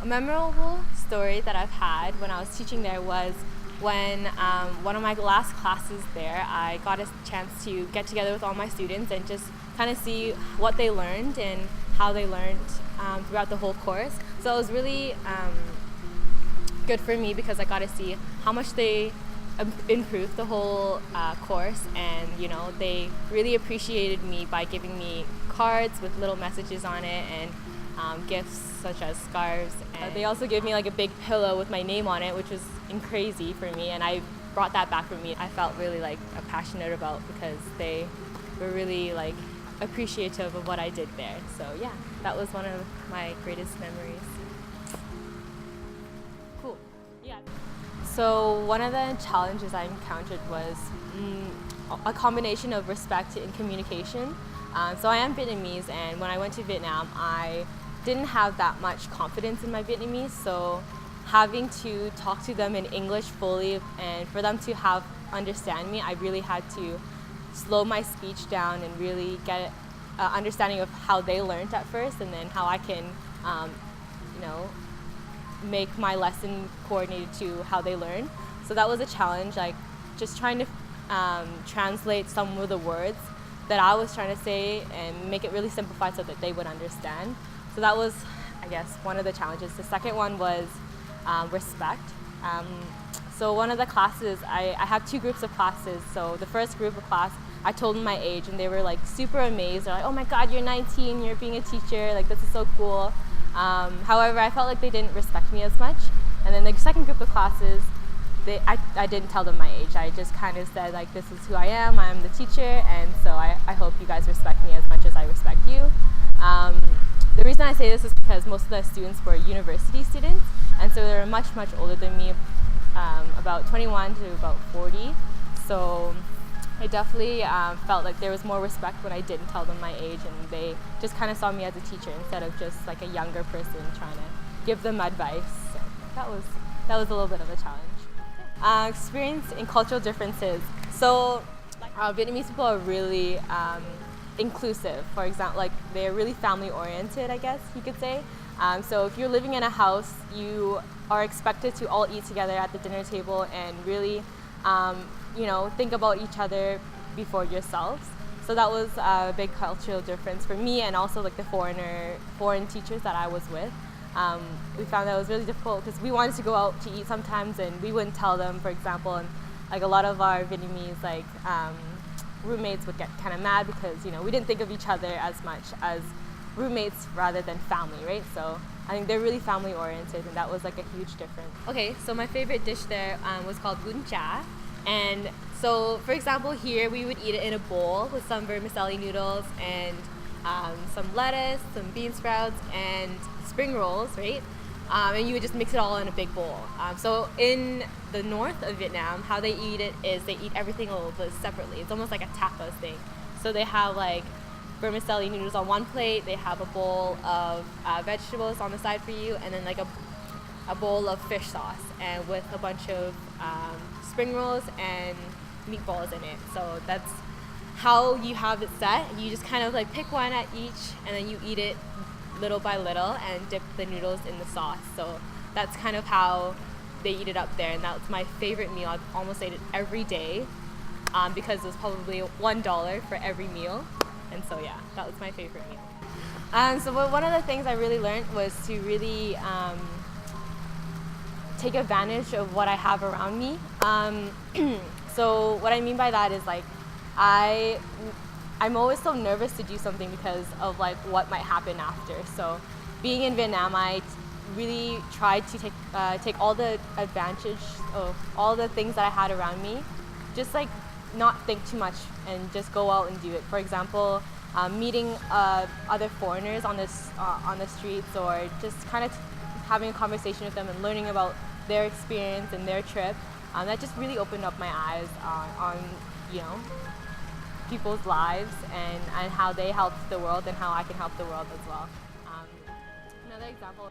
A memorable story that I've had when I was teaching there was when one of my last classes there, I got a chance to get together with all my students and just kind of see what they learned and how they learned throughout the whole course. So it was really good for me because I got to see how much they improved the whole course, and they really appreciated me by giving me cards with little messages on it and gifts such as scarves. And they also gave me like a big pillow with my name on it, which was crazy for me, and I brought that back with me. I felt really passionate about because they were really appreciative of what I did there. So yeah, that was one of my greatest memories. Cool. Yeah. So one of the challenges I encountered was a combination of respect and communication. So I am Vietnamese, and when I went to Vietnam, I didn't have that much confidence in my Vietnamese, so having to talk to them in English fully and for them to understand me, I really had to slow my speech down and really get an understanding of how they learned at first, and then how I can make my lesson coordinated to how they learn. So that was a challenge, just trying to translate some of the words that I was trying to say and make it really simplified so that they would understand. So that was, I guess, one of the challenges. The second one was respect. So one of the classes, I had two groups of classes. So the first group of class, I told them my age, and they were super amazed. They're like, "Oh my God, you're 19, you're being a teacher, this is so cool." However, I felt like they didn't respect me as much. And then the second group of classes, I didn't tell them my age. I just kind of said, this is who I am, I'm the teacher, and so I hope you guys respect me as much as I respect you. The reason I say this is because most of the students were university students, and so they were much, much older than me, about 21 to about 40. So I definitely felt like there was more respect when I didn't tell them my age, and they just kind of saw me as a teacher instead of just a younger person trying to give them advice. So that was a little bit of a challenge. Experience in cultural differences. So Vietnamese people are really inclusive. For example, they're really family oriented, I guess you could say. So if you're living in a house, you are expected to all eat together at the dinner table and really think about each other before yourselves. So that was a big cultural difference for me, and also the foreign teachers that I was with. We found that it was really difficult because we wanted to go out to eat sometimes, and we wouldn't tell them, for example, and a lot of our Vietnamese roommates would get kind of mad because we didn't think of each other as much as roommates rather than family, right? So I think they're really family oriented, and that was a huge difference. Okay, so my favorite dish there was called bún chả, and so for example here we would eat it in a bowl with some vermicelli noodles and some lettuce, some bean sprouts, and spring rolls, right? And you would just mix it all in a big bowl. So in the north of Vietnam, how they eat it is they eat everything a little bit separately. It's almost like a tapas thing. So they have vermicelli noodles on one plate, they have a bowl of vegetables on the side for you, and then a bowl of fish sauce, and with a bunch of spring rolls and meatballs in it. So that's how you have it set. You just kind of pick one at each, and then you eat it little by little and dip the noodles in the sauce. So that's kind of how they eat it up there, and that's my favorite meal. I almost ate it every day because it was probably $1 for every meal, and so yeah, that was my favorite meal. So one of the things I really learned was to really take advantage of what I have around me. So what I mean by that is I'm always so nervous to do something because of what might happen after. So being in Vietnam, I really tried to take all the advantage of all the things that I had around me, just not think too much and just go out and do it. For example, meeting other foreigners on the streets, or just kind of having a conversation with them and learning about their experience and their trip. That just really opened up my eyes on people's lives and how they helped the world and how I can help the world as well. Another example.